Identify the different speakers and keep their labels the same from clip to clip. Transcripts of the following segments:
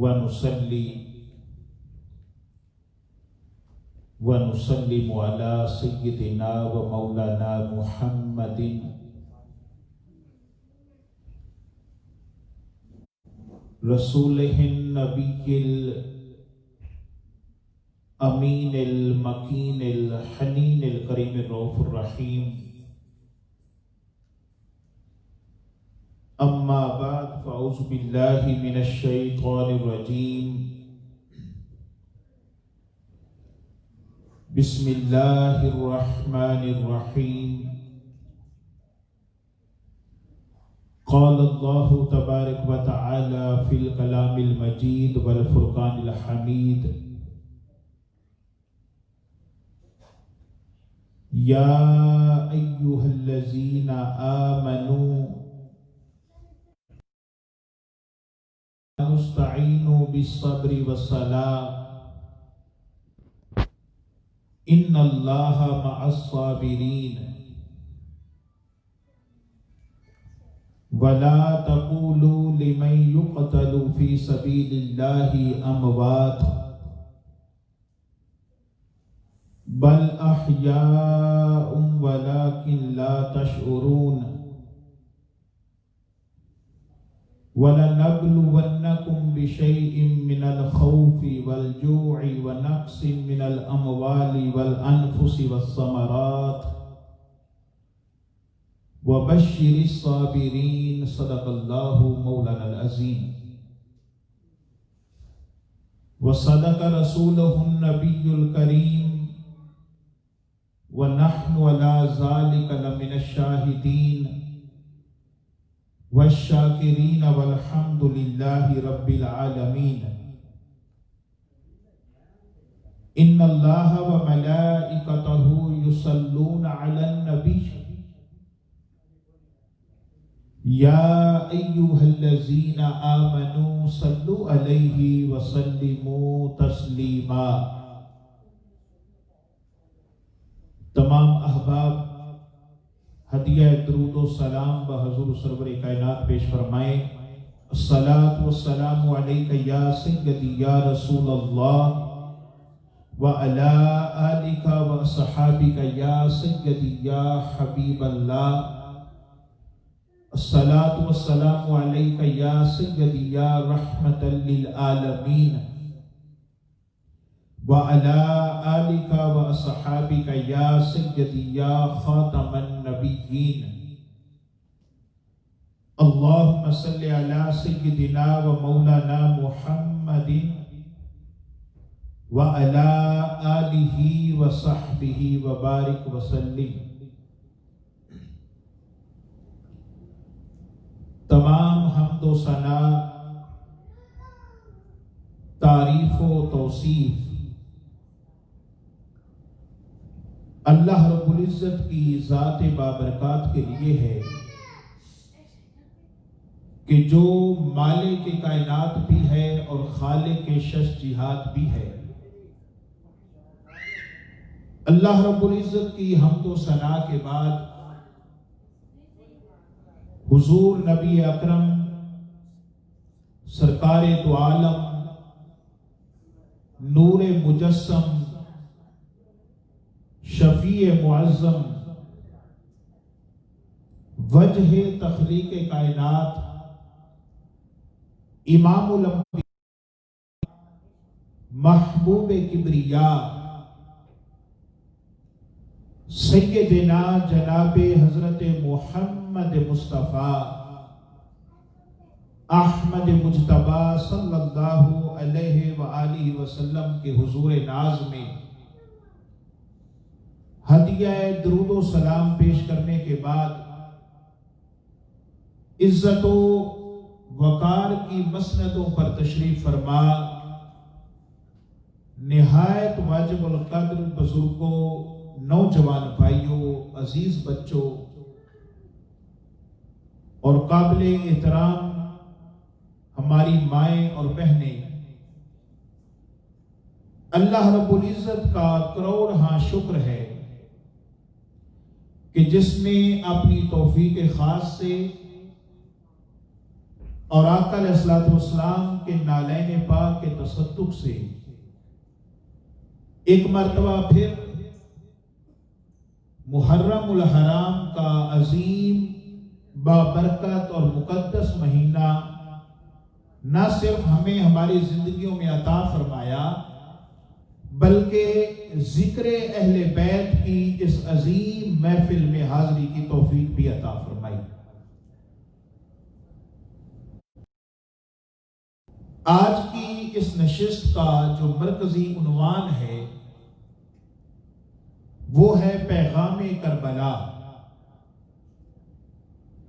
Speaker 1: ونصلي ونسلم على سيدنا ومولانا محمد رسوله النبي الأمين المكين الحنين الكريم الرؤوف الرحيم. أما بعد فأعوذ بالله من الشيطان الرجيم. بسم الله الرحمن الرحيم. قال الله تبارك وتعالى في الكلام المجيد والفرقان الحميد. يا أيها الذين آمنوا استعينوا بالصبر والصلاة إن الله مع الصابرين ولا تقولوا لمن يقتل في سبيل الله أموات بل أحياء ولكن لا تشعرون. وَلَنَبْلُوَنَّكُمْ بِشَيْءٍ مِّنَ الْخَوْفِ وَالْجُوعِ وَنَقْصٍ مِّنَ الْأَمْوَالِ وَالْأَنفُسِ وَالثَّمَرَاتِ وَبَشِّرِ الصَّابِرِينَ. صدق اللہ مولانا العظیم. وصدق رسولہ النبی الکریم وَنَحْنُ عَلَى ذَلِكَ لَمِنَ الشَّاهِدِينَ والشاکرین والحمد للہ رب العالمین. ان اللہ وملائکتہ یصلون علی النبی یا ایہا الذین آمنوا صلوا علیہ وسلموا تسلیما. تمام احباب ہدیہ درود و سلام بحضور سرور کائنات پیش فرمائیں. الصلاۃ والسلام علیک یا سیدی یا رسول اللہ وعلی آلک وصحابک یا سیدی یا حبیب اللہ. الصلاۃ والسلام علیک یا سیدی یا رحمت للعالمین وعلى آلك وأصحابك يا سيدي يا خاتم النبيين. اللهم صل على سيدنا ومولانا محمد وعلى آله وصحبه وبارك وسلم. تمام حمد و ثنا، تعریف و توصیف اللہ رب العزت کی ذات بابرکات کے لیے ہے کہ جو مالک کائنات بھی ہے اور خالق شش جہات بھی ہے. اللہ رب العزت کی حمد و ثنا کے بعد حضور نبی اکرم سرکار دو عالم نور مجسم شفیع معظم وجہ تخلیق کائنات امام الانبیاء محبوب کبریاء سیدنا جناب حضرت محمد مصطفیٰ احمد مجتبی صلی اللہ علیہ وآلہ وسلم کے حضور ناز میں ہدیہ درود و سلام پیش کرنے کے بعد عزت و وقار کی مسندوں پر تشریف فرما نہایت واجب القدر بزرگوں، نوجوان بھائیوں، عزیز بچوں اور قابل احترام ہماری مائیں اور بہنیں، اللہ رب العزت کا کروڑ ہاں شکر ہے کہ جس نے اپنی توفیق خاص سے اور آقا علیہ الصلوۃ والسلام کے نالین پاک کے تصدق سے ایک مرتبہ پھر محرم الحرام کا عظیم بابرکت اور مقدس مہینہ نہ صرف ہمیں ہماری زندگیوں میں عطا فرمایا بلکہ ذکر اہل بیت کی اس عظیم محفل میں حاضری کی توفیق بھی عطا فرمائی۔ آج کی اس نشست کا جو مرکزی عنوان ہے وہ ہے پیغام کربلا۔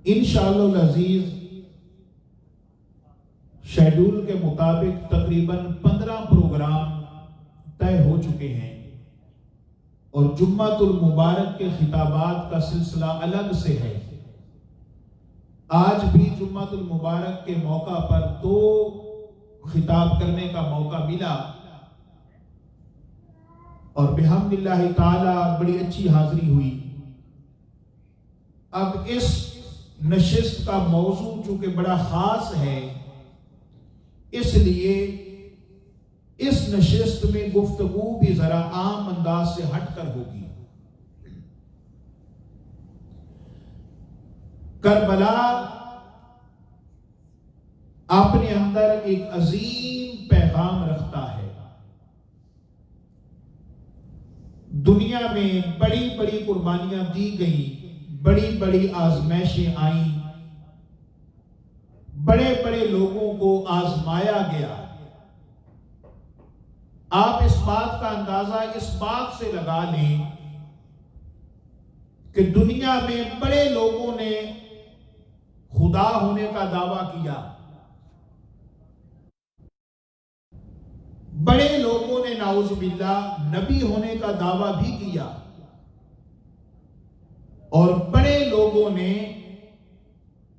Speaker 1: انشاءاللہ العزیز شیڈول کے مطابق تقریباً 15 پروگرام طے ہو چکے ہیں اور جمعۃ المبارک کے خطابات کا سلسلہ الگ سے ہے۔ آج بھی جمعۃ المبارک کے موقع پر 2 خطاب کرنے کا موقع ملا اور بحمداللہ تعالی بڑی اچھی حاضری ہوئی۔ اب اس نشست کا موضوع چونکہ بڑا خاص ہے اس لیے اس نشست میں گفتگو بھی ذرا عام انداز سے ہٹ کر ہوگی۔ کربلا اپنے اندر ایک عظیم پیغام رکھتا ہے۔ دنیا میں بڑی بڑی قربانیاں دی گئیں، بڑی بڑی آزمائشیں آئیں، بڑے بڑے لوگوں کو آزمایا گیا۔ آپ اس بات کا اندازہ اس بات سے لگا لیں کہ دنیا میں بڑے لوگوں نے خدا ہونے کا دعویٰ کیا، بڑے لوگوں نے نعوذ باللہ نبی ہونے کا دعویٰ بھی کیا اور بڑے لوگوں نے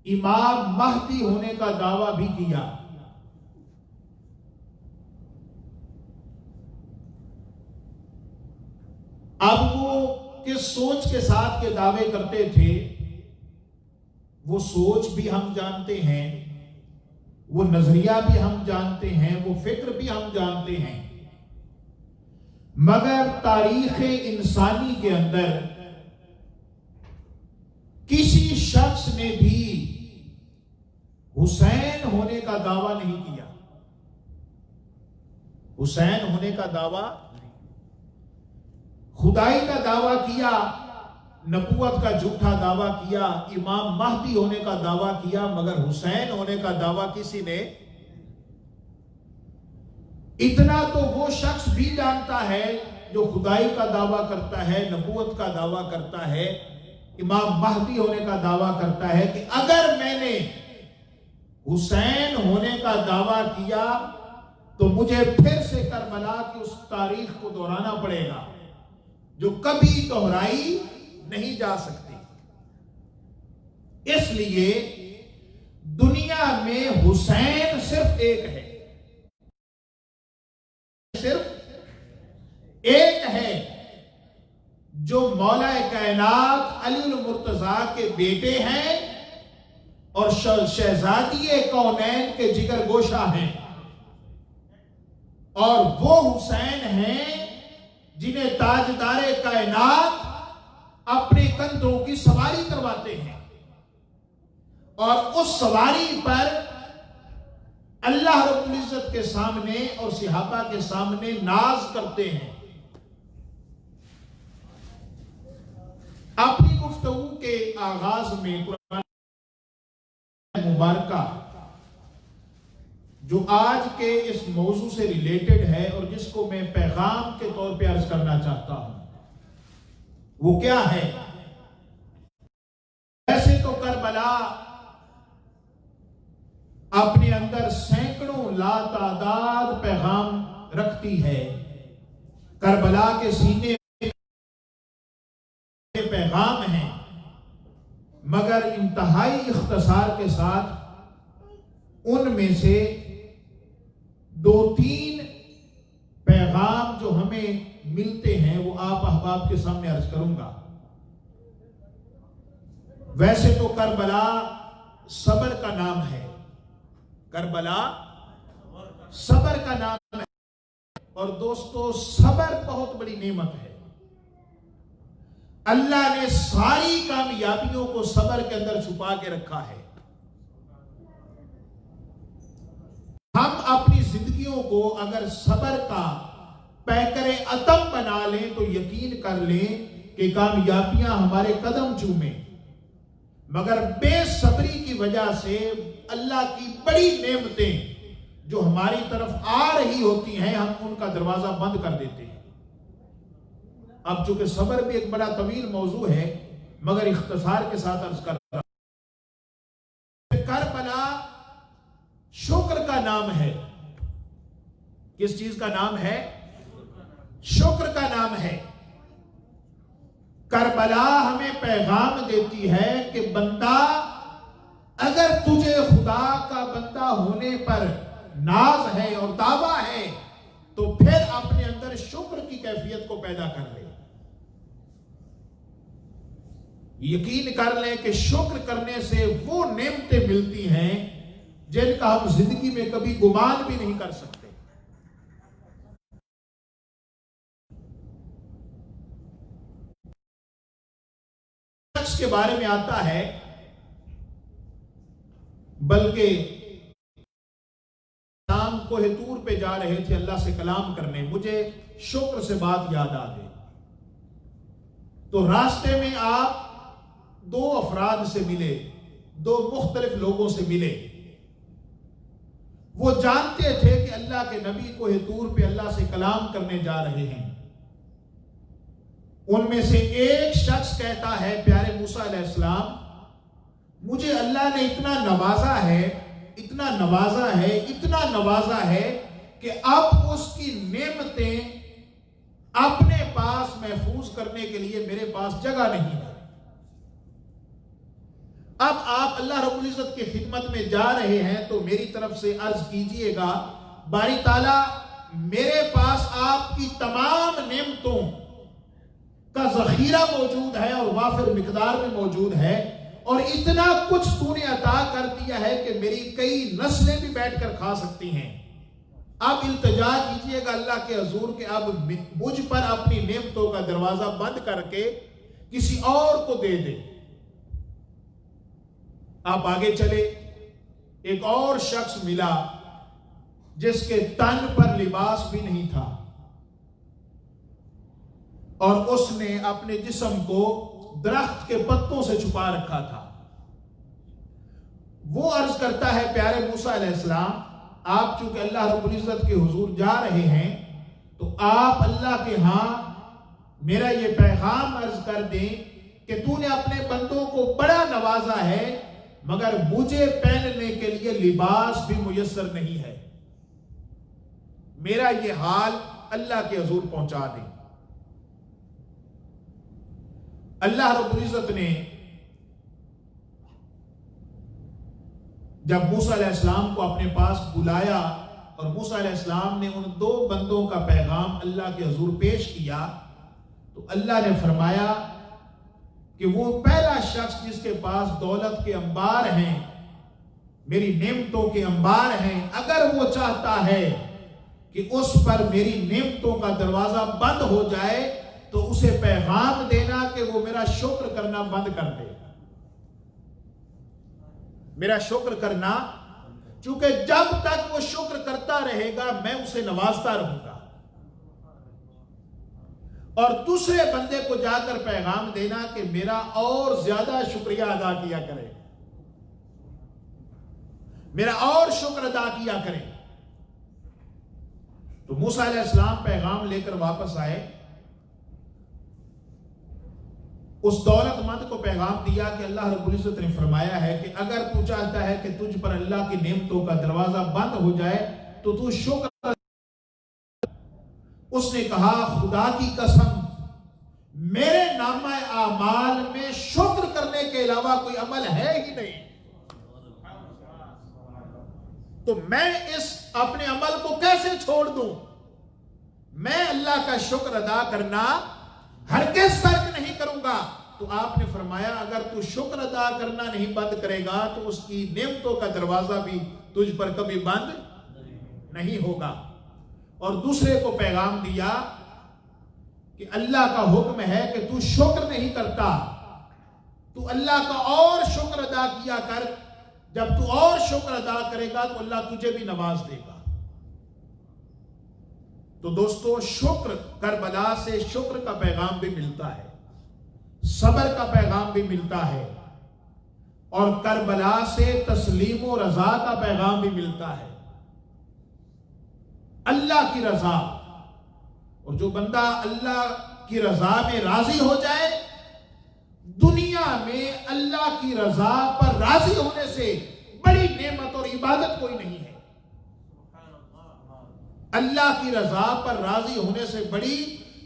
Speaker 1: امام مہدی ہونے کا دعویٰ بھی کیا۔ اب وہ کس سوچ کے ساتھ یہ دعوے کرتے تھے وہ سوچ بھی ہم جانتے ہیں، وہ نظریہ بھی ہم جانتے ہیں، وہ فکر بھی ہم جانتے ہیں، مگر تاریخ انسانی کے اندر کسی شخص نے بھی حسین ہونے کا دعویٰ نہیں کیا۔ حسین ہونے کا دعویٰ، خدائی کا دعویٰ کیا، نبوت کا جھوٹا دعویٰ کیا، امام مہدی ہونے کا دعویٰ کیا، مگر حسین ہونے کا دعویٰ کسی نے۔ اتنا تو وہ شخص بھی جانتا ہے جو خدائی کا دعویٰ کرتا ہے، نبوت کا دعویٰ کرتا ہے، امام مہدی ہونے کا دعویٰ کرتا ہے کہ اگر میں نے حسین ہونے کا دعویٰ کیا تو مجھے پھر سے کربلا کی اس تاریخ کو دہرانا پڑے گا جو کبھی دہرائی نہیں جا سکتی۔ اس لیے دنیا میں حسین صرف ایک ہے، صرف ایک ہے جو مولا کائنات علی المرتضیٰ کے بیٹے ہیں اور شہزادی کونین کے جگر گوشہ ہیں، اور وہ حسین ہیں جنہیں تاجدار کائنات اپنے کندھوں کی سواری کرواتے ہیں اور اس سواری پر اللہ رب العزت کے سامنے اور صحابہ کے سامنے ناز کرتے ہیں۔ اپنی گفتگو کے آغاز میں قرآن مبارکہ جو آج کے اس موضوع سے ریلیٹڈ ہے اور جس کو میں پیغام کے طور پہ عرض کرنا چاہتا ہوں وہ کیا ہے؟ ویسے تو کربلا اپنے اندر سینکڑوں لا تعداد پیغام رکھتی ہے۔ کربلا کے سینے میں پیغام ہیں، مگر انتہائی اختصار کے ساتھ ان میں سے 2-3 پیغام جو ہمیں ملتے ہیں وہ آپ احباب کے سامنے عرض کروں گا۔ ویسے تو کربلا صبر کا نام ہے، کربلا صبر کا نام ہے. اور دوستو صبر بہت بڑی نعمت ہے. اللہ نے ساری کامیابیوں کو صبر کے اندر چھپا کے رکھا ہے. ہم اپنی زندگیوں کو اگر صبر کا پیکر اتم بنا لیں تو یقین کر لیں کہ کامیابیاں ہمارے قدم چومیں. مگر بے صبری کی وجہ سے اللہ کی بڑی نعمتیں جو ہماری طرف آ رہی ہوتی ہیں ہم ان کا دروازہ بند کر دیتے ہیں. اب چونکہ صبر بھی ایک بڑا طویل موضوع ہے مگر اختصار کے ساتھ عرض کر رہا ہوں. کربلا شکر کا نام ہے. کس چیز کا نام ہے؟ شکر کا نام ہے. کربلا ہمیں پیغام دیتی ہے کہ بندہ اگر تجھے خدا کا بندہ ہونے پر ناز ہے اور دعویٰ ہے تو پھر اپنے اندر شکر کی کیفیت کو پیدا کر لے. یقین کر لیں کہ شکر کرنے سے وہ نعمتیں ملتی ہیں جن کا ہم زندگی میں کبھی گمان بھی نہیں کر سکتے. شخص کے بارے میں آتا ہے بلکہ شام کوہ طور پہ جا رہے تھے اللہ سے کلام کرنے. مجھے شکر سے بات یاد آ گئی تو راستے میں آپ دو افراد سے ملے, دو مختلف لوگوں سے ملے. وہ جانتے تھے کہ اللہ کے نبی کوہ طور پہ اللہ سے کلام کرنے جا رہے ہیں. ان میں سے ایک شخص کہتا ہے پیارے موسیٰ علیہ السلام مجھے اللہ نے اتنا نوازا ہے, اتنا نوازا ہے, اتنا نوازا ہے کہ اب اس کی نعمتیں اپنے پاس محفوظ کرنے کے لیے میرے پاس جگہ نہیں ہے. اب آپ اللہ رب العزت کی خدمت میں جا رہے ہیں تو میری طرف سے عرض کیجئے گا باری تعالیٰ میرے پاس آپ کی تمام نعمتوں کا ذخیرہ موجود ہے اور وافر مقدار میں موجود ہے اور اتنا کچھ تو نے عطا کر دیا ہے کہ میری کئی نسلیں بھی بیٹھ کر کھا سکتی ہیں. اب التجا کیجئے گا اللہ کے حضور کہ اب مجھ پر اپنی نعمتوں کا دروازہ بند کر کے کسی اور کو دے دے. آپ آگے چلے, ایک اور شخص ملا جس کے تن پر لباس بھی نہیں تھا اور اس نے اپنے جسم کو درخت کے پتوں سے چھپا رکھا تھا. وہ عرض کرتا ہے پیارے موسیٰ علیہ السلام آپ چونکہ اللہ رب العزت کے حضور جا رہے ہیں تو آپ اللہ کے ہاں میرا یہ پیغام عرض کر دیں کہ تو نے اپنے بندوں کو بڑا نوازا ہے مگر مجھے پہننے کے لیے لباس بھی میسر نہیں ہے. میرا یہ حال اللہ کے حضور پہنچا دیں. اللہ رب العزت نے جب موسیٰ علیہ السلام کو اپنے پاس بلایا اور موسیٰ علیہ السلام نے ان دو بندوں کا پیغام اللہ کے حضور پیش کیا تو اللہ نے فرمایا کہ وہ پہلا شخص جس کے پاس دولت کے انبار ہیں, میری نعمتوں کے انبار ہیں, اگر وہ چاہتا ہے کہ اس پر میری نعمتوں کا دروازہ بند ہو جائے تو اسے پیغام دینا کہ وہ میرا شکر کرنا بند کر دے. میرا شکر کرنا, چونکہ جب تک وہ شکر کرتا رہے گا میں اسے نوازتا رہوں گا. اور دوسرے بندے کو جا کر پیغام دینا کہ میرا اور زیادہ شکریہ ادا کیا کرے, میرا اور شکر ادا کیا کرے. تو موسیٰ علیہ السلام پیغام لے کر واپس آئے. اس دولت مند کو پیغام دیا کہ اللہ رب العزت نے فرمایا ہے کہ اگر تو چاہتا ہے کہ تجھ پر اللہ کی نعمتوں کا دروازہ بند ہو جائے تو تو شکر. اس نے کہا خدا کی قسم میرے نامہ اعمال میں شکر کرنے کے علاوہ کوئی عمل ہے ہی نہیں, تو میں اس اپنے عمل کو کیسے چھوڑ دوں. میں اللہ کا شکر ادا کرنا ہرگز ترک نہیں کروں گا. تو آپ نے فرمایا اگر تو شکر ادا کرنا نہیں بند کرے گا تو اس کی نعمتوں کا دروازہ بھی تجھ پر کبھی بند نہیں ہوگا. اور دوسرے کو پیغام دیا کہ اللہ کا حکم ہے کہ تو شکر نہیں کرتا تو اللہ کا اور شکر ادا کیا کر. جب تو اور شکر ادا کرے گا تو اللہ تجھے بھی نواز دے گا. تو دوستو شکر، کربلا سے شکر کا پیغام بھی ملتا ہے، صبر کا پیغام بھی ملتا ہے، اور کربلا سے تسلیم و رضا کا پیغام بھی ملتا ہے. اللہ کی رضا، اور جو بندہ اللہ کی رضا میں راضی ہو جائے، دنیا میں اللہ کی رضا پر راضی ہونے سے بڑی نعمت اور عبادت کوئی نہیں ہے. اللہ کی رضا پر راضی ہونے سے بڑی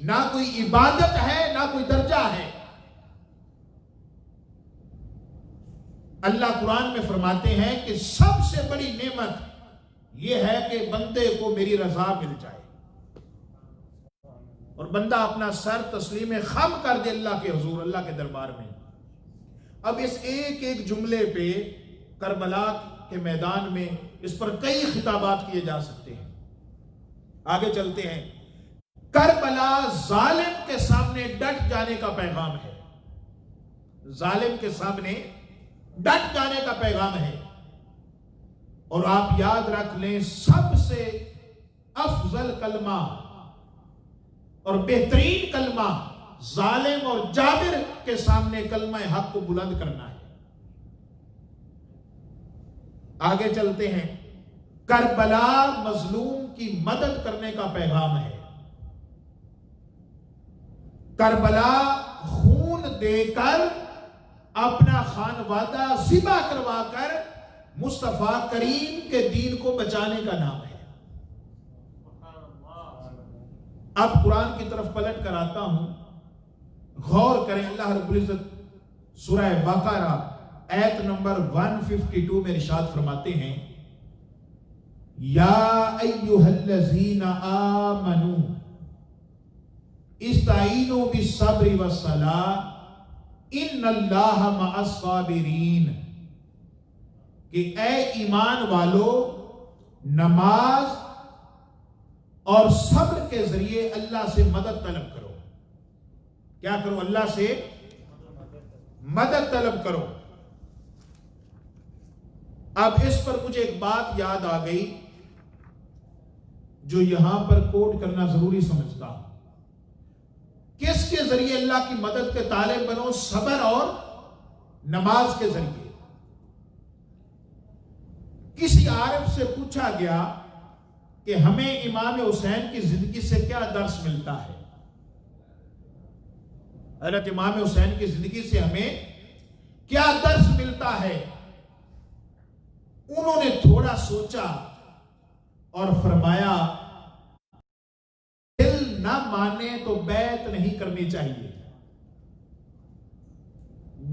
Speaker 1: نہ کوئی عبادت ہے نہ کوئی درجہ ہے. اللہ قرآن میں فرماتے ہیں کہ سب سے بڑی نعمت یہ ہے کہ بندے کو میری رضا مل جائے، اور بندہ اپنا سر تسلیم خم کر دے اللہ کے حضور، اللہ کے دربار میں. اب اس ایک ایک جملے پہ کربلا کے میدان میں اس پر کئی خطابات کیے جا سکتے ہیں. آگے چلتے ہیں. کربلا ظالم کے سامنے ڈٹ جانے کا پیغام ہے. ظالم کے سامنے ڈٹ جانے کا پیغام ہے. اور آپ یاد رکھ لیں سب سے افضل کلمہ اور بہترین کلمہ ظالم اور جابر کے سامنے کلمہ حق کو بلند کرنا ہے. آگے چلتے ہیں. کربلا مظلوم کی مدد کرنے کا پیغام ہے. کربلا خون دے کر اپنا خانوادہ ذبح کروا کر مصطفیٰ کریم کے دین کو بچانے کا نام ہے. اب قرآن کی طرف پلٹ کر آتا ہوں، غور کریں. اللہ رب العزت سورہ بقرہ آیت نمبر 152 میں ارشاد فرماتے ہیں، یا ایھا الذین آمنوا استعینوا بالصبر والصلاۃ ان اللہ مع الصابرین، کہ اے ایمان والو نماز اور صبر کے ذریعے اللہ سے مدد طلب کرو. کیا کرو؟ اللہ سے مدد طلب کرو. اب اس پر مجھے ایک بات یاد آ گئی جو یہاں پر کوٹ کرنا ضروری سمجھتا ہوں. کس کے ذریعے اللہ کی مدد کے طالب بنو؟ صبر اور نماز کے ذریعے. کسی عارف سے پوچھا گیا کہ ہمیں امام حسین کی زندگی سے کیا درس ملتا ہے. حضرت امام حسین کی زندگی سے ہمیں کیا درس ملتا ہے؟ انہوں نے تھوڑا سوچا اور فرمایا دل نہ مانے تو بیعت نہیں کرنی چاہیے.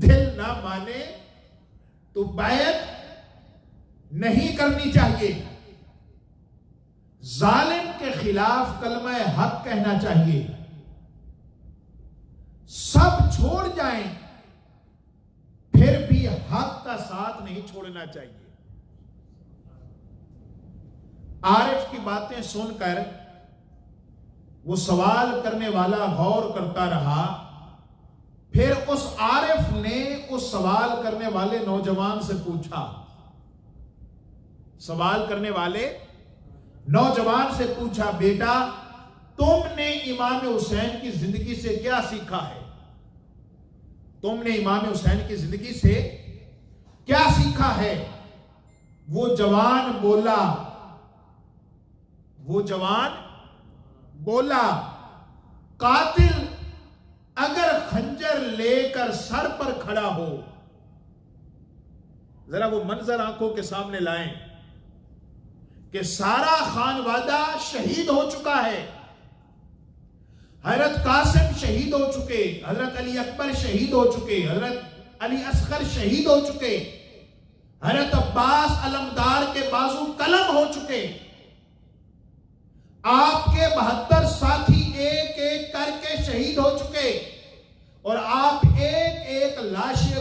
Speaker 1: دل نہ مانے تو بیعت نہیں کرنی چاہیے. ظالم کے خلاف کلمہ حق کہنا چاہیے. سب چھوڑ جائیں پھر بھی حق کا ساتھ نہیں چھوڑنا چاہیے. عارف کی باتیں سن کر وہ سوال کرنے والا غور کرتا رہا. پھر اس عارف نے اس سوال کرنے والے نوجوان سے پوچھا. سوال کرنے والے نوجوان سے پوچھا، بیٹا تم نے امام حسین کی زندگی سے کیا سیکھا ہے؟ تم نے امام حسین کی زندگی سے کیا سیکھا ہے؟ وہ جوان بولا قاتل اگر خنجر لے کر سر پر کھڑا ہو، ذرا وہ منظر آنکھوں کے سامنے لائیں کہ سارا خانوادہ شہید ہو چکا ہے. حضرت قاسم شہید ہو چکے، حضرت علی اکبر شہید ہو چکے، حضرت علی اصغر شہید ہو چکے، حضرت عباس علمدار کے بازو قلم ہو چکے. آپ کے 72 ساتھی ایک ایک کر کے شہید ہو چکے، اور آپ ایک ایک لاشے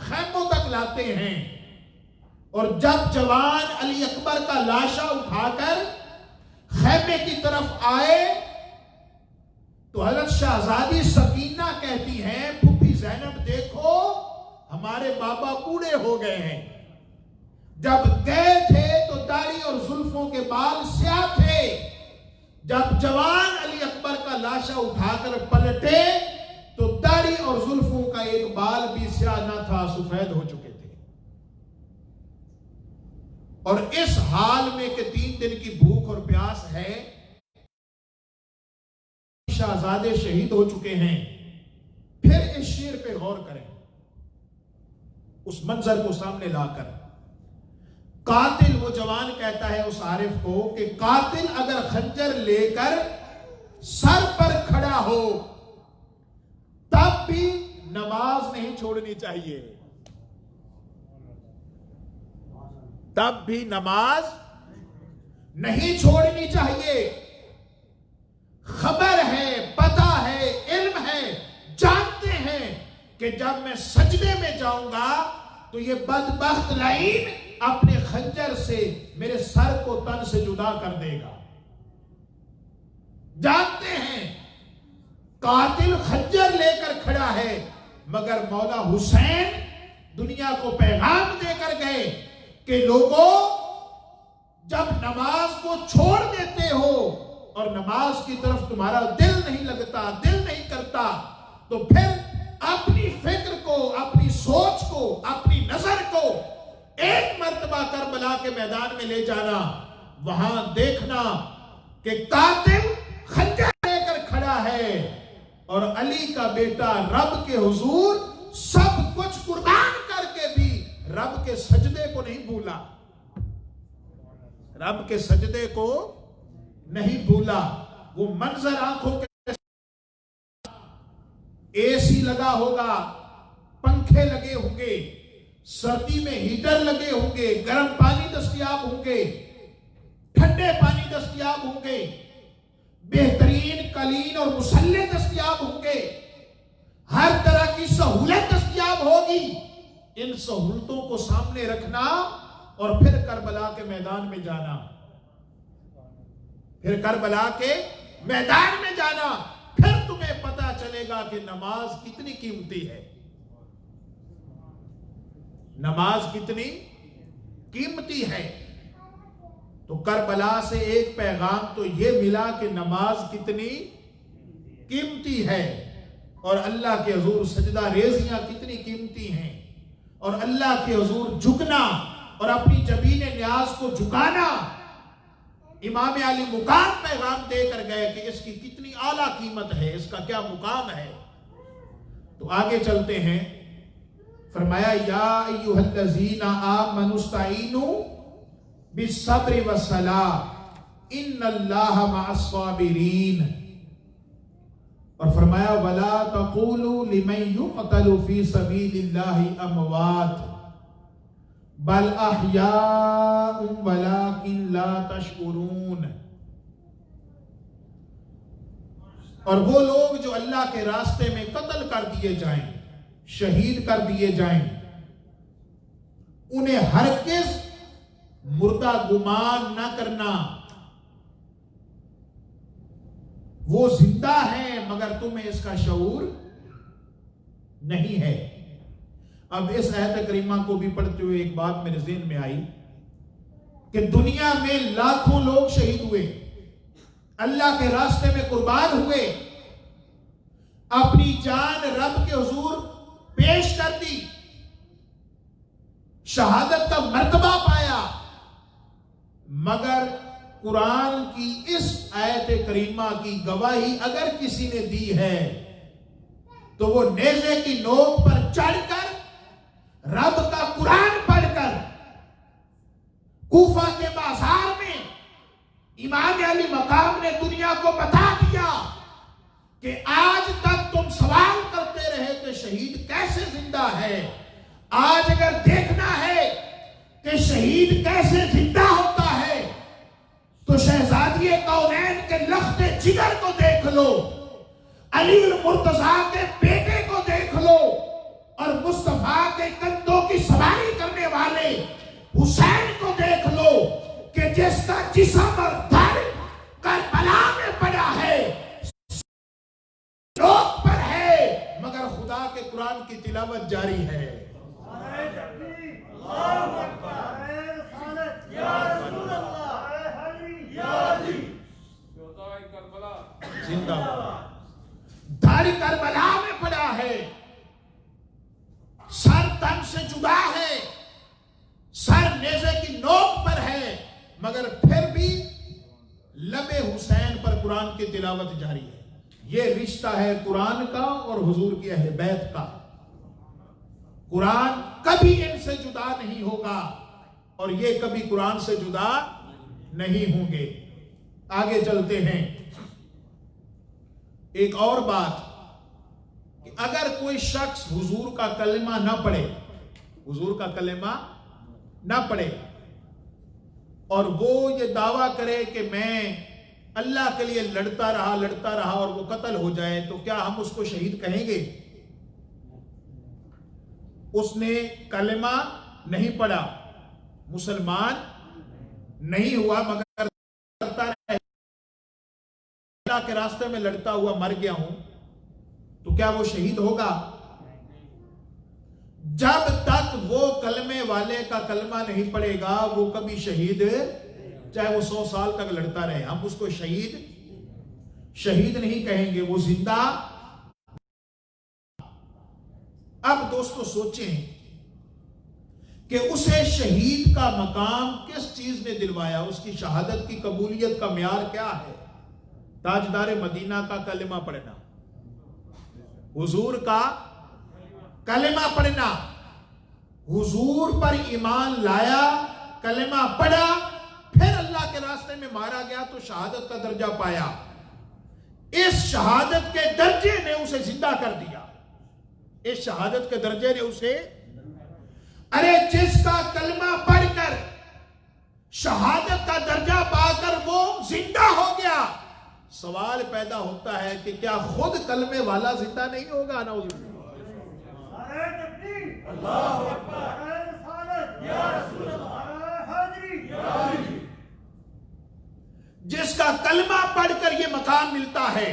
Speaker 1: خیموں تک لاتے ہیں، اور جب جوان علی اکبر کا لاشا اٹھا کر خیمے کی طرف آئے تو حضرت شہزادی سکینہ کہتی ہیں، پھوپھی زینب دیکھو ہمارے بابا بوڑھے ہو گئے ہیں، جب گئے تھے تو داڑھی اور زلفوں کے بال سیاہ تھے، جب جوان علی اکبر کا لاشا اٹھا کر پلٹے تو داڑھی اور زلفوں کا ایک بال بھی سیاہ نہ تھا، سفید ہو چکے تھے۔ اور اس حال میں کہ 3 دن کی بھوک اور پیاس ہے، شہزادے شہید ہو چکے ہیں۔ پھر اس شعر پہ غور کریں، اس منظر کو سامنے لا کر۔ قاتل، وہ جوان کہتا ہے اس عارف کو کہ قاتل اگر خنجر لے کر سر پر کھڑا ہو تب بھی نماز نہیں چھوڑنی چاہیے، تب بھی نماز نہیں چھوڑنی چاہیے۔ خبر ہے، پتہ ہے، علم ہے، جانتے ہیں کہ جب میں سجدے میں جاؤں گا تو یہ بدبخت لعین اپنے خنجر سے میرے سر کو تن سے جدا کر دے گا۔ جانتے ہیں قاتل خنجر لے کر کھڑا ہے، مگر مولا حسین دنیا کو پیغام دے کر گئے کہ لوگوں جب نماز کو چھوڑ دیتے ہو اور نماز کی طرف تمہارا دل نہیں لگتا، دل نہیں کرتا، تو پھر اپنی فکر کو، اپنی سوچ کو، اپنی نظر کو ایک مرتبہ کربلا کے میدان میں لے جانا، وہاں دیکھنا کہ قاتل خنجر لے کر کھڑا ہے اور علی کا بیٹا رب کے حضور سب کچھ قربان کر کے بھی رب کے سجدے کو نہیں بھولا، رب کے سجدے کو نہیں بھولا۔ وہ منظر آنکھوں کے، اے سی لگا ہوگا، پنکھے لگے ہوں گے، سردی میں ہیٹر لگے ہوں گے، گرم پانی دستیاب ہوں گے، ٹھنڈے پانی دستیاب ہوں گے، بہترین قالین اور مسلح دستیاب ہوں گے، ہر طرح کی سہولت دستیاب ہوگی۔ ان سہولتوں کو سامنے رکھنا اور پھر کربلا کے میدان میں جانا، پھر کربلا کے میدان میں جانا، پھر تمہیں پتا چلے گا کہ نماز کتنی قیمتی ہے، نماز کتنی قیمتی ہے۔ تو کربلا سے ایک پیغام تو یہ ملا کہ نماز کتنی قیمتی ہے، اور اللہ کے حضور سجدہ ریزیاں کتنی قیمتی ہیں، اور اللہ کے حضور جھکنا اور اپنی جبین نیاز کو جھکانا۔ امام علی مقام پیغام دے کر گئے کہ اس کی کتنی اعلیٰ قیمت ہے، اس کا کیا مقام ہے۔ تو آگے چلتے ہیں، فرمایا یا ایھا الذین آمنوا استعینوا بالصبر والصلاۃ ان اللہ مع الصابرین، اور فرمایا ولا تقولوا لمن یقتل فی سبیل اللہ اموات بل احیاء ولکن لا تشعرون، اور وہ لوگ جو اللہ کے راستے میں قتل کر دیے جائیں، شہید کر دیے جائیں، انہیں ہرگز مردہ گمان نہ کرنا، وہ زندہ ہیں مگر تمہیں اس کا شعور نہیں ہے۔ اب اس آیت کریمہ کو بھی پڑھتے ہوئے ایک بات میرے ذہن میں آئی کہ دنیا میں لاکھوں لوگ شہید ہوئے، اللہ کے راستے میں قربان ہوئے، اپنی جان رب کے حضور پیش کر دی، شہادت کا مرتبہ پایا، مگر قرآن کی اس آیت کریمہ کی گواہی اگر کسی نے دی ہے تو وہ نیزے کی نوک پر چڑھ کر رب کا قرآن پڑھ کر کوفہ کے بازار میں امام علی مقام نے دنیا کو بتا دیا کہ آج تک تم سوال کرتے رہے کہ شہید کیسے زندہ ہے، آج اگر دیکھنا ہے کہ شہید کیسے زندہ ہوتا ہے تو شہزادی کونین کے لخت جگر کو دیکھ لو، علی المرتضیٰ کے بیٹے کو دیکھ لو، اور مصطفیٰ کے کندھوں کی سواری کرنے والے حسین کو دیکھ لو کہ جس کا جسم اور دھڑ کربلا میں پڑا ہے، لوگ پر ہے، مگر خدا کے قرآن کی تلاوت جاری ہے۔ زندہ دھڑ کربلا میں پڑا ہے، سر تن سے جدا ہے، سر نیزے کی نوک پر ہے، مگر پھر بھی لب حسین پر قرآن کی تلاوت جاری ہے۔ یہ رشتہ ہے قرآن کا اور حضور کی اہل بیت کا۔ قرآن کبھی ان سے جدا نہیں ہوگا اور یہ کبھی قرآن سے جدا نہیں ہوں گے۔ آگے چلتے ہیں۔ ایک اور بات کہ اگر کوئی شخص حضور کا کلمہ نہ پڑھے، حضور کا کلمہ نہ پڑھے اور وہ یہ دعویٰ کرے کہ میں اللہ کے لیے لڑتا رہا اور وہ قتل ہو جائے، تو کیا ہم اس کو شہید کہیں گے؟ اس نے کلمہ نہیں پڑھا، مسلمان نہیں ہوا، مگر کرتا رہا، اللہ کے راستے میں لڑتا ہوا مر گیا ہوں، تو کیا وہ شہید ہوگا؟ جب تک وہ کلمے والے کا کلمہ نہیں پڑے گا وہ کبھی شہید، چاہے وہ 100 سال تک لڑتا رہے، ہم اس کو شہید نہیں کہیں گے، وہ زندہ۔ اب دوستو سوچیں کہ اسے شہید کا مقام کس چیز نے دلوایا، اس کی شہادت کی قبولیت کا معیار کیا ہے؟ تاجدار مدینہ کا کلمہ پڑھنا، حضور کا کلمہ پڑھنا، حضور پر ایمان لایا، کلمہ پڑھا، پھر اللہ کے راستے میں مارا گیا تو شہادت کا درجہ پایا۔ اس شہادت کے درجے نے اسے زندہ کر دیا، اس شہادت کے درجے نے اسے، ارے جس کا کلمہ پڑھ کر شہادت کا درجہ پا کر وہ زندہ ہو گیا، سوال پیدا ہوتا ہے کہ کیا خود کلمے والا زندہ نہیں ہوگا؟ نعوذ باللہ۔ اللہ اکبر، یا رسول اللہ، جس کا کلمہ پڑھ کر یہ مقام ملتا ہے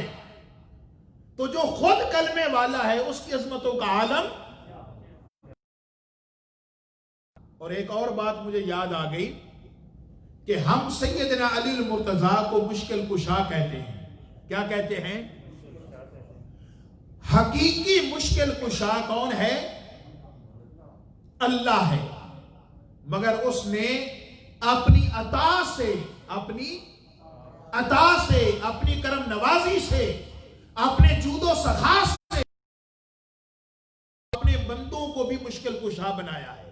Speaker 1: تو جو خود کلمے والا ہے اس کی عظمتوں کا عالم۔ اور ایک اور بات مجھے یاد آ گئی کہ ہم سیدنا علی المرتضیٰ کو مشکل کشا کہتے ہیں۔ کیا کہتے ہیں؟ حقیقی مشکل کشا کون ہے؟ اللہ ہے، مگر اس نے اپنی عطا سے، اپنی کرم نوازی سے، اپنے جود و سخا سے اپنے بندوں کو بھی مشکل کشا بنایا ہے۔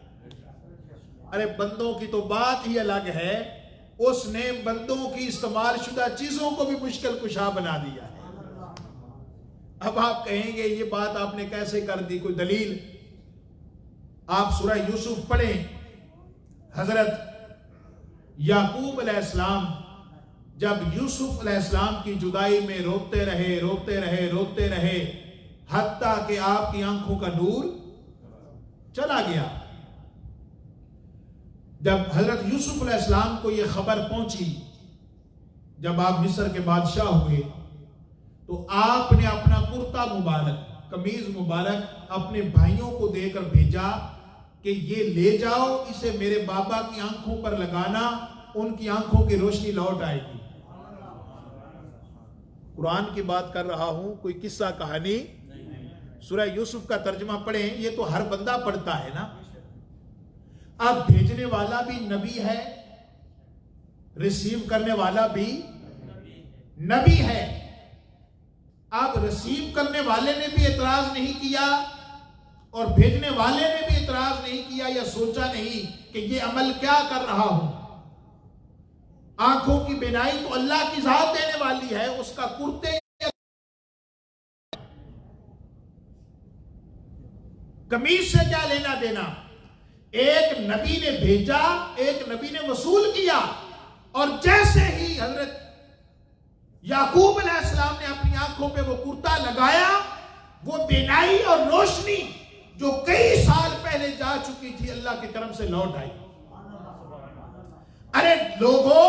Speaker 1: ارے بندوں کی تو بات ہی الگ ہے، اس نے بندوں کی استعمال شدہ چیزوں کو بھی مشکل کشا بنا دیا ہے۔ اب آپ کہیں گے یہ بات آپ نے کیسے کر دی، کوئی دلیل؟ آپ سورہ یوسف پڑھیں، حضرت یعقوب علیہ السلام جب یوسف علیہ السلام کی جدائی میں روتے رہے حتیٰ کہ آپ کی آنکھوں کا نور چلا گیا۔ جب حضرت یوسف علیہ السلام کو یہ خبر پہنچی، جب آپ مصر کے بادشاہ ہوئے، تو آپ نے اپنا کرتا مبارک، قمیض مبارک اپنے بھائیوں کو دے کر بھیجا کہ یہ لے جاؤ، اسے میرے بابا کی آنکھوں پر لگانا، ان کی آنکھوں کی روشنی لوٹ آئے گی۔ قرآن کی بات کر رہا ہوں، کوئی قصہ کہانی۔ سورہ یوسف کا ترجمہ پڑھیں، یہ تو ہر بندہ پڑھتا ہے نا۔ اب بھیجنے والا بھی نبی ہے، ریسیو کرنے والا بھی نبی ہے۔ اب ریسیو کرنے والے نے بھی اعتراض نہیں کیا اور بھیجنے والے نے بھی اعتراض نہیں کیا یا سوچا نہیں کہ یہ عمل کیا کر رہا ہوں۔ آنکھوں کی بینائی تو اللہ کی ذات دینے والی ہے، اس کا کرتے قمیص سے کیا لینا دینا؟ ایک نبی نے بھیجا، ایک نبی نے وصول کیا، اور جیسے ہی حضرت یعقوب علیہ السلام نے اپنی آنکھوں پہ وہ کرتا لگایا، وہ بینائی اور روشنی جو کئی سال پہلے جا چکی تھی اللہ کے کرم سے لوٹ آئی. ارے لوگوں،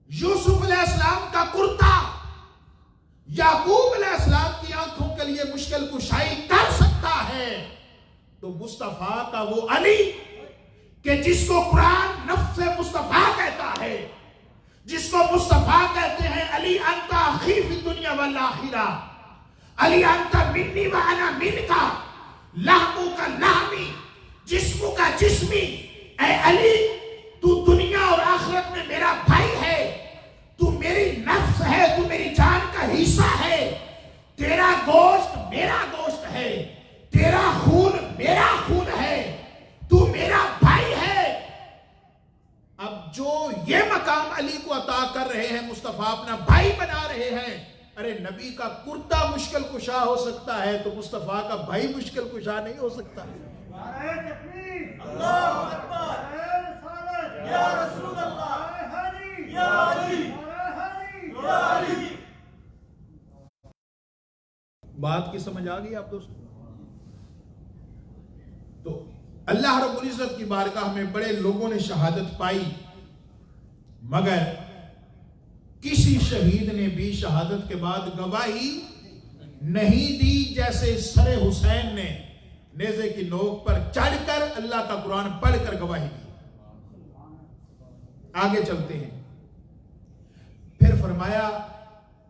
Speaker 1: یوسف علیہ السلام کا کرتا یعقوب علیہ السلام کی آنکھوں کے لیے مشکل کشائی کر سکتا ہے، تو مصطفیٰ کا وہ علی کہ جس کو قرآن نفس مصطفیٰ کہتا ہے، جس کو مصطفیٰ کہتے ہیں علی انت اخی فی الدنیا والآخرہ، علی انت منی وانا منکا، لحمو کا لحمی، جسمو کا جسمی، اے علی تو دنیا اور آخرت میں میرا بھائی ہے، تو میری نفس ہے، تو میری جان کا حصہ ہے، تیرا گوشت میرا گوشت ہے، تیرا خون میرا خون ہے، تو میرا بھائی ہے. اب جو یہ مقام علی کو عطا کر رہے ہیں، مصطفیٰ اپنا بھائی بنا رہے ہیں. ارے نبی کا کرتا مشکل کشا ہو سکتا ہے تو مصطفیٰ کا بھائی مشکل کشا نہیں ہو سکتا.
Speaker 2: اللہ اکبر، یا رسول اللہ، یا علی، یا علی.
Speaker 1: بات کی سمجھ آ گئی آپ دوستوں؟ تو اللہ رب العزت کی بارگاہ میں بڑے لوگوں نے شہادت پائی، مگر کسی شہید نے بھی شہادت کے بعد گواہی نہیں دی، جیسے سر حسین نے نیزے کی نوک پر چڑھ کر اللہ کا قرآن پڑھ کر گواہی دی. آگے چلتے ہیں. پھر فرمایا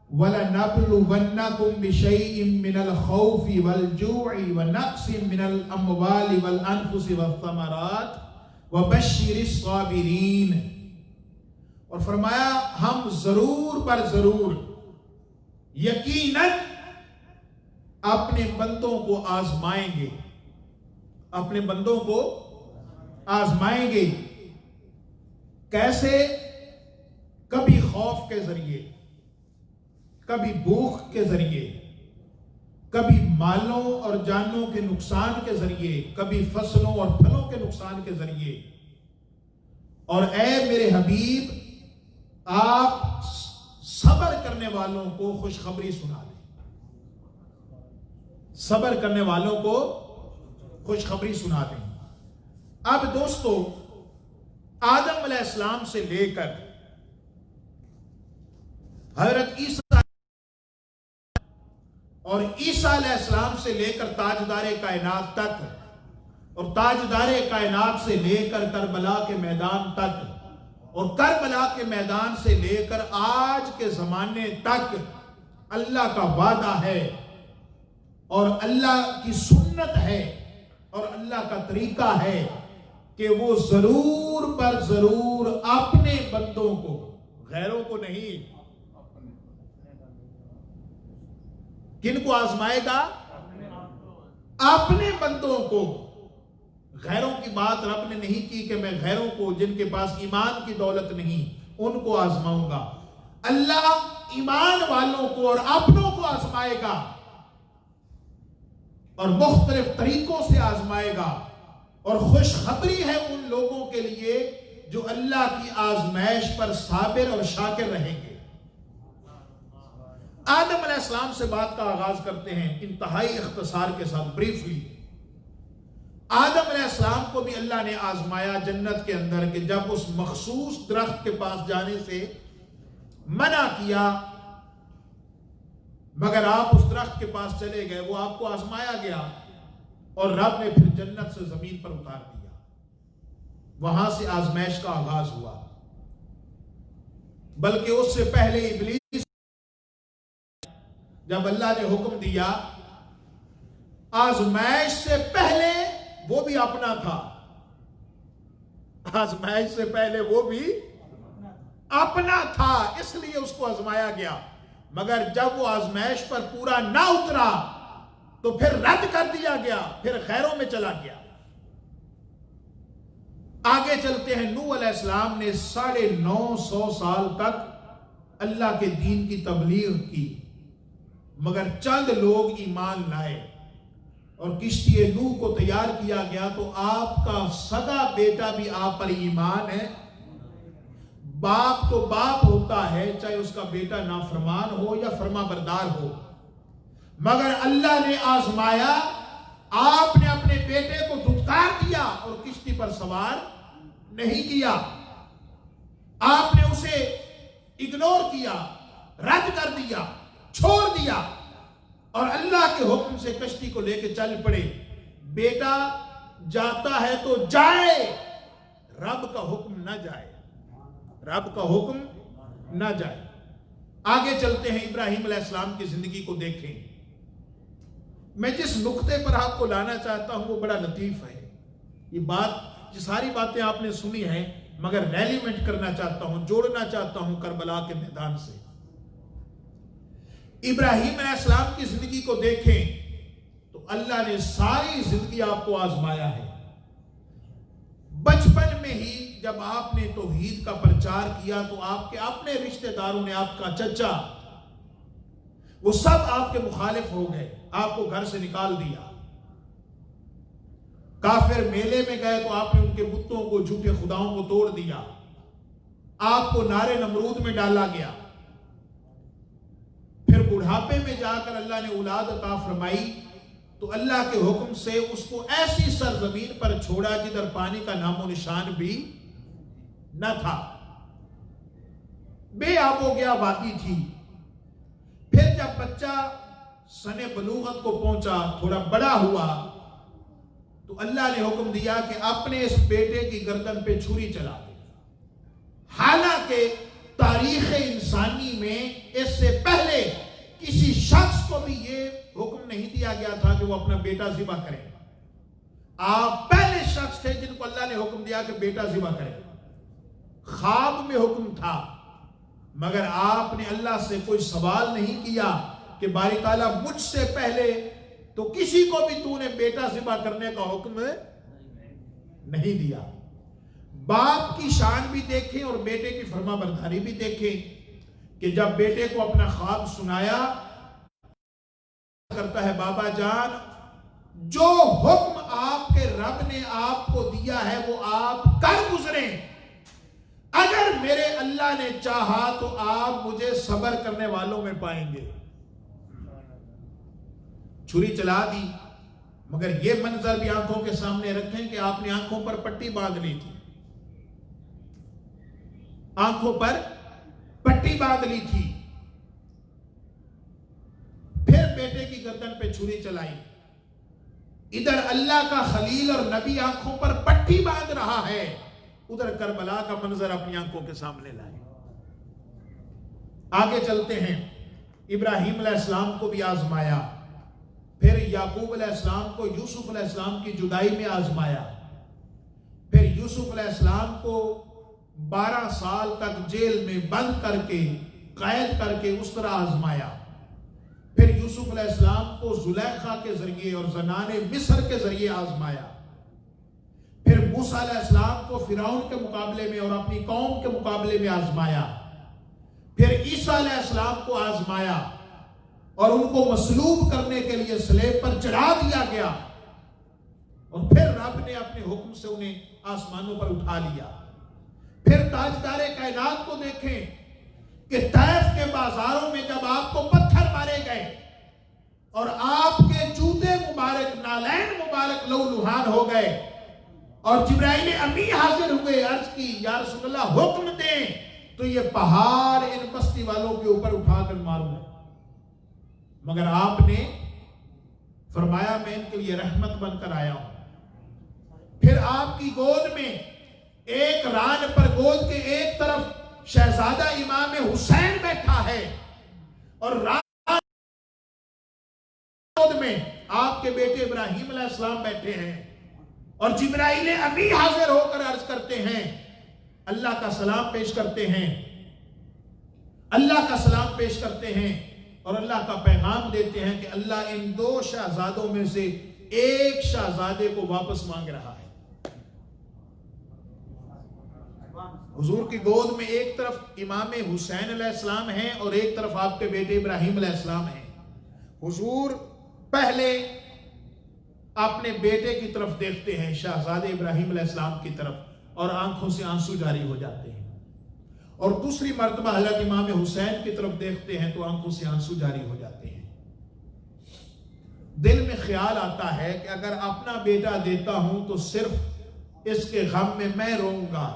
Speaker 1: وَلَنَبْلُوَنَّكُمْ بِشَيْءٍ مِّنَ الْخَوْفِ وَالْجُوعِ وَنَقْصٍ مِّنَ الْأَمْوَالِ وَالْأَنفُسِ وَالثَّمَرَاتِ وَبَشِّرِ الصَّابِرِينَ. اور فرمایا ہم ضرور پر ضرور یقیناً اپنے بندوں کو آزمائیں گے، اپنے بندوں کو آزمائیں گے. کیسے؟ کبھی خوف کے ذریعے، کبھی بھوک کے ذریعے، کبھی مالوں اور جانوں کے نقصان کے ذریعے، کبھی فصلوں اور پھلوں کے نقصان کے ذریعے. اور اے میرے حبیب، آپ صبر کرنے والوں کو خوشخبری سنا دیں، صبر کرنے والوں کو خوشخبری سنا دیں. اب دوستو، آدم علیہ السلام سے لے کر حضرت عیسیٰ اور عیسیٰ علیہ السلام سے لے کر تاجدار کائنات تک، اور تاجدار کائنات سے لے کر کربلا کے میدان تک، اور کربلا کے میدان سے لے کر آج کے زمانے تک اللہ کا وعدہ ہے اور اللہ کی سنت ہے اور اللہ کا طریقہ ہے کہ وہ ضرور پر ضرور اپنے بندوں کو، غیروں کو نہیں، کن کو آزمائے گا؟ اپنے بندوں کو. غیروں کی بات رب نے نہیں کی کہ میں غیروں کو جن کے پاس ایمان کی دولت نہیں ان کو آزماؤں گا. اللہ ایمان والوں کو اور اپنوں کو آزمائے گا اور مختلف طریقوں سے آزمائے گا. اور خوشخبری ہے ان لوگوں کے لیے جو اللہ کی آزمائش پر صابر اور شاکر رہیں گے. آدم علیہ السلام سے بات کا آغاز کرتے ہیں انتہائی اختصار کے ساتھ، بریفلی. آدم علیہ السلام کو بھی اللہ نے آزمایا جنت کے اندر کہ جب اس مخصوص درخت کے پاس جانے سے منع کیا، مگر آپ اس درخت کے پاس چلے گئے، وہ آپ کو آزمایا گیا اور رب نے پھر جنت سے زمین پر اتار دیا. وہاں سے آزمائش کا آغاز ہوا. بلکہ اس سے پہلے ابلیس، جب اللہ نے حکم دیا، آزمائش سے پہلے وہ بھی اپنا تھا، آزمائش سے پہلے وہ بھی اپنا تھا، اس لیے اس کو آزمایا گیا. مگر جب وہ آزمائش پر پورا نہ اترا تو پھر رد کر دیا گیا، پھر خیروں میں چلا گیا. آگے چلتے ہیں. نوح علیہ السلام نے 950 سال تک اللہ کے دین کی تبلیغ کی، مگر چند لوگ ایمان لائے اور کشتی نوح کو تیار کیا گیا. تو آپ کا سگا بیٹا بھی آپ پر ایمان ہے. باپ تو باپ ہوتا ہے، چاہے اس کا بیٹا نافرمان ہو یا فرما بردار ہو، مگر اللہ نے آزمایا آپ نے اپنے بیٹے کو دھتکار دیا اور کشتی پر سوار نہیں کیا. آپ نے اسے اگنور کیا، رد کر دیا، چھوڑ دیا اور اللہ کے حکم سے کشتی کو لے کے چل پڑے. بیٹا جاتا ہے تو جائے، رب کا حکم نہ جائے، رب کا حکم نہ جائے. آگے چلتے ہیں، ابراہیم علیہ السلام کی زندگی کو دیکھیں. میں جس نقطے پر آپ کو لانا چاہتا ہوں وہ بڑا لطیف ہے. یہ بات، یہ ساری باتیں آپ نے سنی ہیں، مگر ریلیونٹ کرنا چاہتا ہوں، جوڑنا چاہتا ہوں کربلا کے میدان سے. ابراہیم علیہ السلام کی زندگی کو دیکھیں تو اللہ نے ساری زندگی آپ کو آزمایا ہے. بچپن میں ہی جب آپ نے توحید کا پرچار کیا تو آپ کے اپنے رشتہ داروں نے، آپ کا چچا، وہ سب آپ کے مخالف ہو گئے، آپ کو گھر سے نکال دیا. کافر میلے میں گئے تو آپ نے ان کے بتوں کو، جھوٹے خداؤں کو توڑ دیا. آپ کو نارے نمرود میں ڈالا گیا. پھر بڑھاپے میں جا کر اللہ نے اولاد عطا فرمائی تو اللہ کے حکم سے اس کو ایسی سرزمین پر چھوڑا جدھر پانی کا نام و نشان بھی نہ تھا، بے آب و گیا وادی تھی. پھر جب بچہ سن بلوغت کو پہنچا، تھوڑا بڑا ہوا، تو اللہ نے حکم دیا کہ اپنے اس بیٹے کی گردن پہ چھری چلا دے. حالانکہ تاریخ انسانی میں اس سے پہلے کسی شخص کو بھی یہ حکم نہیں دیا گیا تھا کہ وہ اپنا بیٹا ذبح کرے. آپ پہلے شخص تھے جن کو اللہ نے حکم دیا کہ بیٹا ذبح کرے. خواب میں حکم تھا، مگر آپ نے اللہ سے کوئی سوال نہیں کیا کہ باری تعالیٰ مجھ سے پہلے تو کسی کو بھی تو نے بیٹا ذبح کرنے کا حکم نہیں دیا. باپ کی شان بھی دیکھیں اور بیٹے کی فرما برداری بھی دیکھیں کہ جب بیٹے کو اپنا خواب سنایا کرتا ہے، بابا جان جو حکم آپ کے رب نے آپ کو دیا ہے وہ آپ کر گزریں. اگر میرے اللہ نے چاہا تو آپ مجھے صبر کرنے والوں میں پائیں گے. چھری چلا دی، مگر یہ منظر بھی آنکھوں کے سامنے رکھیں کہ آپ نے آنکھوں پر پٹی باندھ لی تھی، آنکھوں پر پٹی باندھ لی تھی. پھر بیٹے کی گردن پہ چھری چلائی. ادھر اللہ کا خلیل اور نبی آنکھوں پر پٹی باندھ رہا ہے، ادھر کربلا کا منظر اپنی آنکھوں کے سامنے لائے. آگے چلتے ہیں. ابراہیم علیہ السلام کو بھی آزمایا، پھر یعقوب علیہ السلام کو یوسف علیہ السلام کی جدائی میں آزمایا، پھر یوسف علیہ السلام کو 12 سال تک جیل میں بند کر کے، قید کر کے اس طرح آزمایا. پھر یوسف علیہ السلام کو زلیخا کے ذریعے اور زنان مصر کے ذریعے آزمایا. پھر موسیٰ علیہ السلام کو فرعون کے مقابلے میں اور اپنی قوم کے مقابلے میں آزمایا. پھر عیسیٰ علیہ السلام کو آزمایا اور ان کو مصلوب کرنے کے لیے صلیب پر چڑھا دیا گیا، اور پھر رب نے اپنے حکم سے انہیں آسمانوں پر اٹھا لیا. پھر تاجدار کائنات کو دیکھیں کہ طائف کے بازاروں میں جب آپ کو پتھر مارے گئے اور آپ کے جوتے مبارک، نالین مبارک لہولہان ہو گئے، اور جبرائیل امی حاضر ہوئے، عرض کی یا رسول اللہ حکم دیں تو یہ پہاڑ ان بستی والوں کے اوپر اٹھا کر ماروں، مگر آپ نے فرمایا میں ان کے لیے رحمت بن کر آیا ہوں. پھر آپ کی گود میں ایک ران پر گود کے ایک طرف شہزادہ امام حسین بیٹھا ہے اور ران گود میں آپ کے بیٹے ابراہیم علیہ السلام بیٹھے ہیں، اور جبرائیل امی حاضر ہو کر عرض کرتے ہیں، اللہ کا سلام پیش کرتے ہیں، اللہ کا سلام پیش کرتے ہیں اور اللہ کا پیغام دیتے ہیں کہ اللہ ان 2 شہزادوں میں سے ایک شہزادے کو واپس مانگ رہا ہے. حضور کی گود میں ایک طرف امام حسین علیہ السلام ہیں اور ایک طرف آپ کے بیٹے ابراہیم علیہ السلام ہیں. حضور پہلے اپنے بیٹے کی طرف دیکھتے ہیں، شہزادے ابراہیم علیہ السلام کی طرف، اور آنکھوں سے آنسو جاری ہو جاتے ہیں، اور دوسری مرتبہ حضرت امام حسین کی طرف دیکھتے ہیں تو آنکھوں سے آنسو جاری ہو جاتے ہیں. دل میں خیال آتا ہے کہ اگر اپنا بیٹا دیتا ہوں تو صرف اس کے غم میں میں روں گا،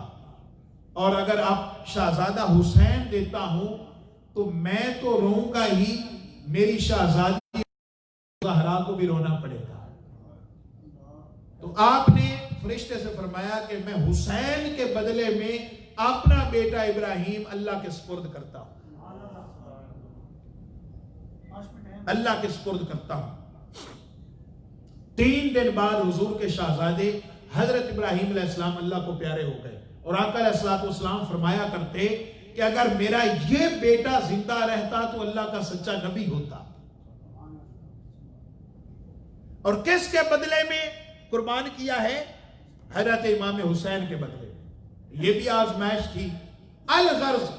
Speaker 1: اور اگر آپ شہزادہ حسین دیتا ہوں تو میں تو روں گا ہی، میری شہزادی زہرا کو بھی رونا پڑے گا۔ تو آپ نے فرشتے سے فرمایا کہ میں حسین کے بدلے میں اپنا بیٹا ابراہیم اللہ کے سپرد کرتا ہوں، اللہ کے سپرد کرتا ہوں۔ 3 دن بعد حضور کے شہزادے حضرت ابراہیم علیہ السلام اللہ کو پیارے ہو گئے، اور آقا علیہ السلام فرمایا کرتے کہ اگر میرا یہ بیٹا زندہ رہتا تو اللہ کا سچا نبی ہوتا۔ اور کس کے بدلے میں قربان کیا ہے؟ حضرت امام حسین کے بدلے میں۔ یہ بھی آزمائش تھی۔ الغرض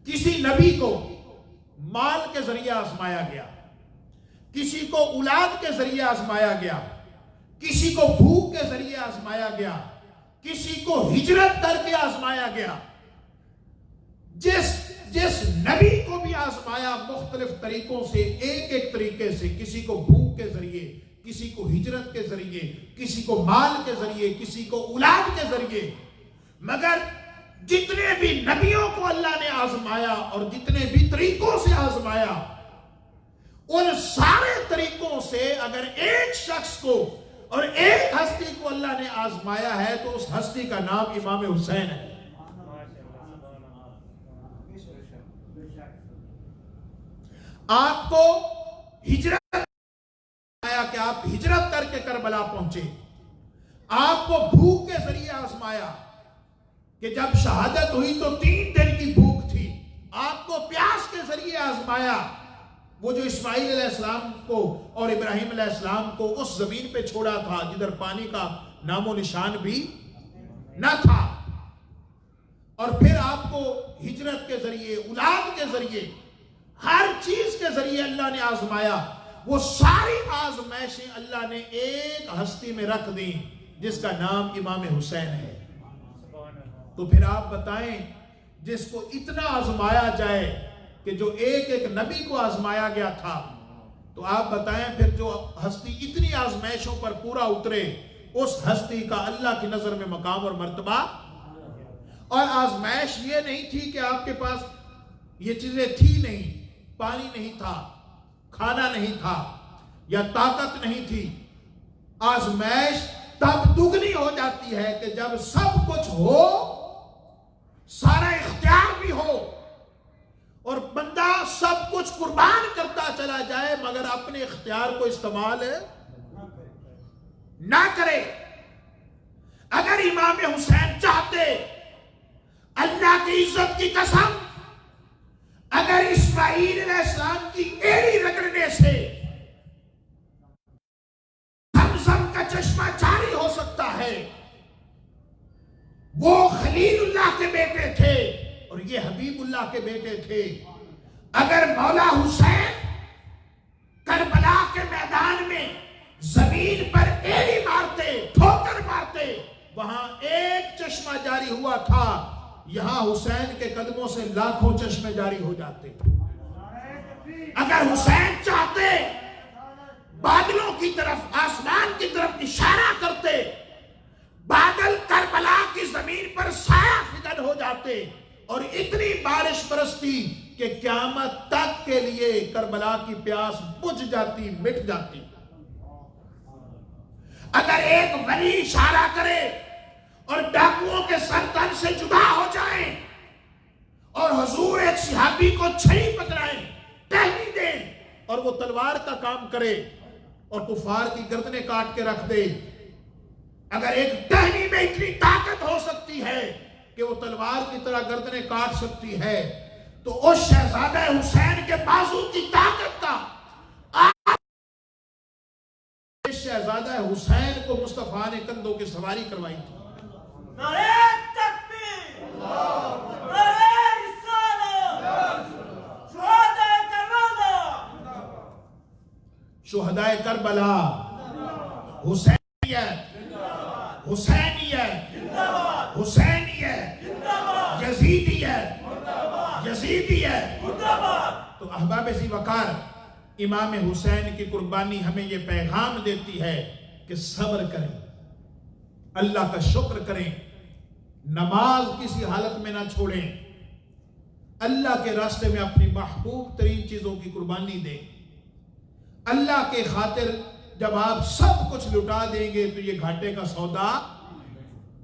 Speaker 1: کسی نبی کو مال کے ذریعے آزمایا گیا، کسی کو اولاد کے ذریعے آزمایا گیا، کسی کو بھوک کے ذریعے آزمایا گیا، کسی کو ہجرت کر کے آزمایا گیا۔ جس نبی کو بھی آزمایا مختلف طریقوں سے، ایک طریقے سے، کسی کو بھوک کے ذریعے، کسی کو ہجرت کے ذریعے، کسی کو مال کے ذریعے، کسی کو اولاد کے ذریعے۔ مگر جتنے بھی نبیوں کو اللہ نے آزمایا اور جتنے بھی طریقوں سے آزمایا، ان سارے طریقوں سے اگر ایک شخص کو اور ایک ہستی کو اللہ نے آزمایا ہے تو اس ہستی کا نام امام حسین ہے۔ آپ کو ہجرت آیا کہ آپ ہجرت کر کے کربلا پہنچے، آپ کو بھوک کے ذریعے آزمایا کہ جب شہادت ہوئی تو 3 دن کی بھوک تھی، آپ کو پیاس کے ذریعے آزمایا، وہ جو اسماعیل علیہ السلام کو اور ابراہیم علیہ السلام کو اس زمین پہ چھوڑا تھا جدھر پانی کا نام و نشان بھی نہ تھا، اور پھر آپ کو ہجرت کے ذریعے، اولاد کے ذریعے، ہر چیز کے ذریعے اللہ نے آزمایا۔ وہ ساری آزمائشیں اللہ نے ایک ہستی میں رکھ دیں جس کا نام امام حسین ہے۔ تو پھر آپ بتائیں، جس کو اتنا آزمایا جائے کہ جو ایک نبی کو آزمایا گیا تھا، تو آپ بتائیں پھر جو ہستی اتنی آزمائشوں پر پورا اترے، اس ہستی کا اللہ کی نظر میں مقام اور مرتبہ۔ اور آزمائش یہ نہیں تھی کہ آپ کے پاس یہ چیزیں تھی نہیں، پانی نہیں تھا، کھانا نہیں تھا، یا طاقت نہیں تھی۔ آزمائش تب دگنی ہو جاتی ہے کہ جب سب کچھ ہو، سارا اختیار بھی ہو، اور بندہ سب کچھ قربان کرتا چلا جائے مگر اپنے اختیار کو استعمال نہ کرے۔ اگر امام حسین چاہتے، اللہ کی عزت کی قسم، اگر اسماعیل علیہ السلام کی ایڑی رگڑنے سے زمزم کا چشمہ جاری ہو سکتا ہے۔ وہ خلیل اللہ کے بیٹے تھے اور یہ حبیب اللہ کے بیٹے تھے۔ اگر مولا حسین کربلا کے میدان میں زمین پر ایڑی مارتے، ٹھوکر مارتے، وہاں ایک چشمہ جاری ہوا تھا، یہاں حسین کے قدموں سے لاکھوں چشمے جاری ہو جاتے۔ اگر حسین چاہتے، بادلوں کی طرف، آسمان کی طرف اشارہ کرتے، بادل کربلا کی زمین پر سایہ فگن ہو جاتے اور اتنی بارش برستی کہ قیامت تک کے لیے کربلا کی پیاس بجھ جاتی، مٹ جاتی۔ اگر ایک ولی اشارہ کرے اور ڈاکوؤں کے سر تن سے جدا ہو جائیں اور حضور ایک صحابی کو چھری پکڑائیں، ٹہنی دیں اور وہ تلوار کا کام کرے اور کفار کی گردنیں کاٹ کے رکھ دے، اگر ایک ٹہنی میں اتنی طاقت ہو سکتی ہے کہ وہ تلوار کی طرح گردنیں کاٹ سکتی ہے، تو اس شہزادہ حسین کے بازو کی طاقت کا شہزادہ حسین کو مصطفیٰ نے کندھوں کی سواری کروائی تھی۔
Speaker 2: نعرہ تکبیر، نعرہ رسالت، شہدائے کربلا،
Speaker 1: شہدائے کربلا، حسینیت، حسینیت، حسینیت، یزیدیت، یزیدیت۔ تو احباب ذی وقار، امام حسین کی قربانی ہمیں یہ پیغام دیتی ہے کہ صبر کریں، اللہ کا شکر کریں، نماز کسی حالت میں نہ چھوڑیں، اللہ کے راستے میں اپنی محبوب ترین چیزوں کی قربانی دیں۔ اللہ کے خاطر جب آپ سب کچھ لٹا دیں گے تو یہ گھاٹے کا سودا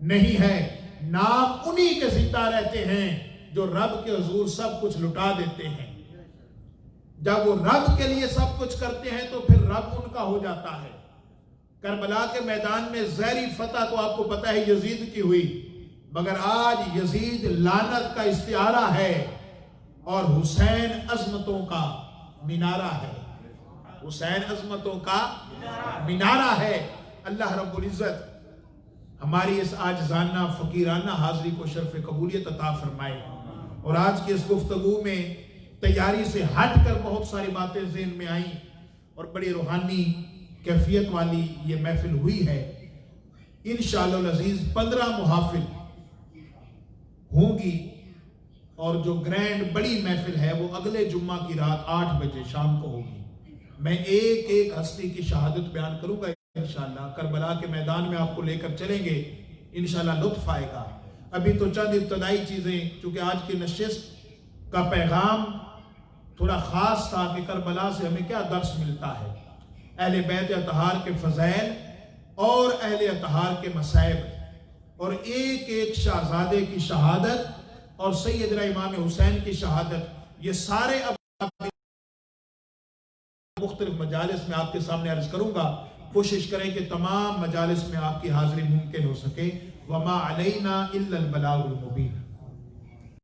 Speaker 1: نہیں ہے۔ نام انہی کے زندہ رہتے ہیں جو رب کے حضور سب کچھ لٹا دیتے ہیں۔ جب وہ رب کے لیے سب کچھ کرتے ہیں تو پھر رب ان کا ہو جاتا ہے۔ کربلا کے میدان میں زہری فتح تو آپ کو پتہ ہے یزید کی ہوئی، مگر آج یزید لعنت کا استعارہ ہے اور حسین عظمتوں کا مینارہ ہے۔ حسین عظمتوں کا مینارہ ہے۔ اللہ رب العزت ہماری اس عاجزانہ فقیرانہ حاضری کو شرف قبولیت عطا فرمائے، اور آج کی اس گفتگو میں تیاری سے ہٹ کر بہت ساری باتیں ذہن میں آئیں اور بڑی روحانی کیفیت والی یہ محفل ہوئی ہے۔ انشاءاللہ العزیز 15 محافل ہوں گی، اور جو گرینڈ بڑی محفل ہے وہ اگلے جمعہ کی رات 8 بجے شام کو ہوگی۔ میں ایک ایک ہستی کی شہادت بیان کروں گا انشاءاللہ، کربلا کے میدان میں آپ کو لے کر چلیں گے، انشاءاللہ لطف آئے گا۔ ابھی تو چند ابتدائی چیزیں، چونکہ آج کی نشست کا پیغام تھوڑا خاص تھا کہ کربلا سے ہمیں کیا درس ملتا ہے، اہل بیت اطہار کے فضائل اور اہل اطہار کے مصائب، اور ایک ایک شہزادے کی شہادت اور سیدنا امام حسین کی شہادت، یہ سارے اب مختلف مجالس میں آپ کے سامنے عرض کروں گا۔ کوشش کریں کہ تمام مجالس میں آپ کی حاضری ممکن ہو سکے۔ وما علینا الا البلاغ المبین۔